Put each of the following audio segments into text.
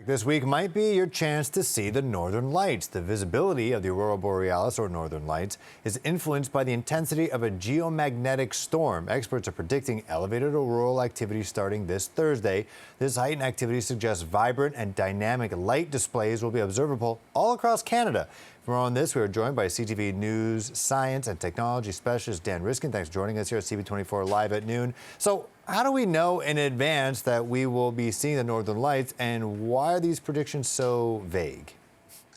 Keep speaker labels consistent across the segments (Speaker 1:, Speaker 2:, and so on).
Speaker 1: This week might be your chance to see the northern lights. The visibility of the aurora borealis, or northern lights, is influenced by the intensity of a geomagnetic storm. Experts are predicting elevated auroral activity starting this Thursday. This heightened activity suggests vibrant and dynamic light displays will be observable all across Canada. For more on this, we are joined by CTV News science and technology specialist Dan Riskin. Thanks for joining us here at CB24 Live at noon. So, how do we know in advance that we will be seeing the northern lights, and why are these predictions so vague?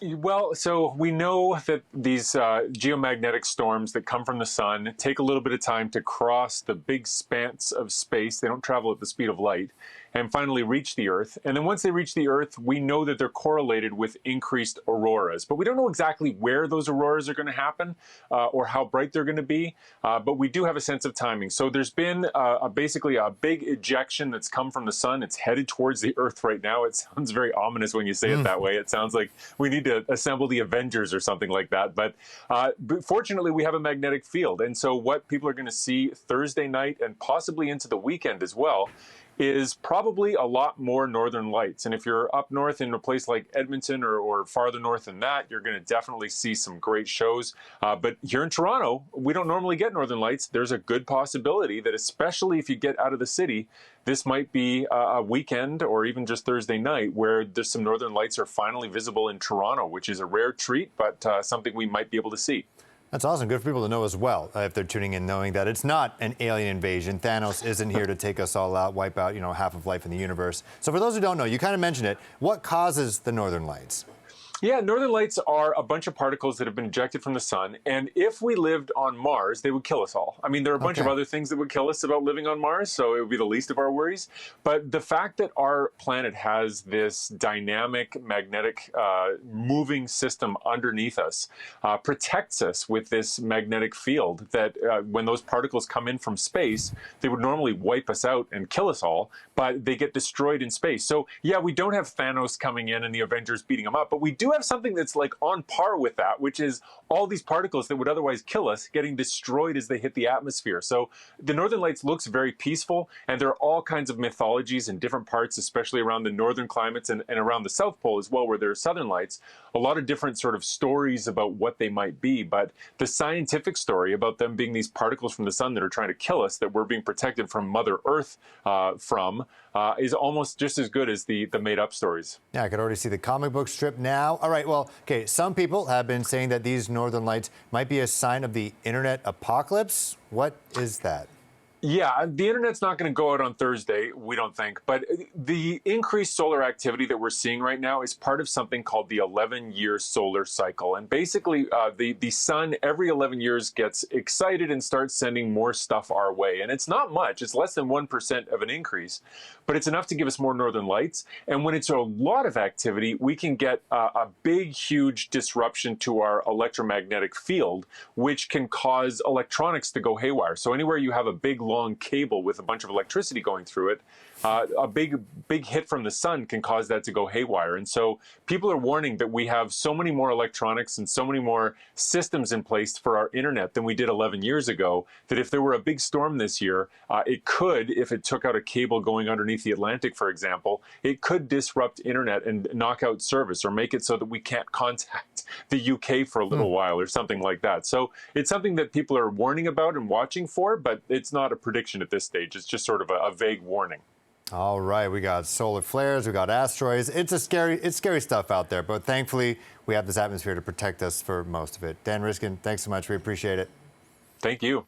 Speaker 2: Well, so we know that these geomagnetic storms that come from the sun take a little bit of time to cross the big spans of space. They don't travel at the speed of light and finally reach the Earth. And then once they reach the Earth, we know that they're correlated with increased auroras. But we don't know exactly where those auroras are going to happen or how bright they're going to be. But we do have a sense of timing. So there's been basically a big ejection that's come from the sun. It's headed towards the Earth right now. It sounds very ominous when you say it that way. It sounds like we need to assemble the Avengers or something like that. But fortunately, we have a magnetic field. And so what people are going to see Thursday night and possibly into the weekend as well is probably a lot more northern lights. And if you're up north in a place like Edmonton or farther north than that, you're going to definitely see some great shows. But here in Toronto, we don't normally get northern lights. There's a good possibility that, especially if you get out of the city, this might be a weekend or even just Thursday night where there's some northern lights are finally visible in Toronto, which is a rare treat, but something we might be able to see.
Speaker 1: That's awesome. Good for people to know as well, if they're tuning in, knowing that it's not an alien invasion. Thanos isn't here to take us all out, wipe out, half of life in the universe. So for those who don't know, you kind of mentioned it. What causes the northern lights?
Speaker 2: Yeah, northern lights are a bunch of particles that have been ejected from the sun, and if we lived on Mars, they would kill us all. I mean, there are a bunch of other things that would kill us about living on Mars, so it would be the least of our worries. But the fact that our planet has this dynamic, magnetic, moving system underneath us protects us with this magnetic field that when those particles come in from space, they would normally wipe us out and kill us all, but they get destroyed in space. So, yeah, we don't have Thanos coming in and the Avengers beating them up, but we do have something that's like on par with that, which is all these particles that would otherwise kill us getting destroyed as they hit the atmosphere. So the northern lights looks very peaceful, and there are all kinds of mythologies in different parts, especially around the northern climates and around the South Pole as well, where there are southern lights. A lot of different sort of stories about what they might be, but the scientific story about them being these particles from the sun that are trying to kill us, that we're being protected from Mother Earth is almost just as good as the made-up stories.
Speaker 1: Yeah, I could already see the comic book strip now. All right, well, okay, some people have been saying that these northern lights might be a sign of the internet apocalypse. What is that?
Speaker 2: Yeah, the internet's not going to go out on Thursday, we don't think. But the increased solar activity that we're seeing right now is part of something called the 11-year solar cycle. And basically, the sun every 11 years gets excited and starts sending more stuff our way. And it's not much. It's less than 1% of an increase. But it's enough to give us more northern lights. And when it's a lot of activity, we can get a big, huge disruption to our electromagnetic field, which can cause electronics to go haywire. So anywhere you have a big, long cable with a bunch of electricity going through it, a big hit from the sun can cause that to go haywire. And so people are warning that we have so many more electronics and so many more systems in place for our internet than we did 11 years ago, that if there were a big storm this year, it could, if it took out a cable going underneath the Atlantic, for example, it could disrupt internet and knock out service or make it so that we can't contact the UK for a little while or something like that. So it's something that people are warning about and watching for, but it's not a prediction at this stage. It's just sort of a vague warning.
Speaker 1: All right, we got solar flares, we got asteroids. It's scary stuff out there, but thankfully we have this atmosphere to protect us for most of it. Dan Riskin, thanks so much. We appreciate it.
Speaker 2: Thank you.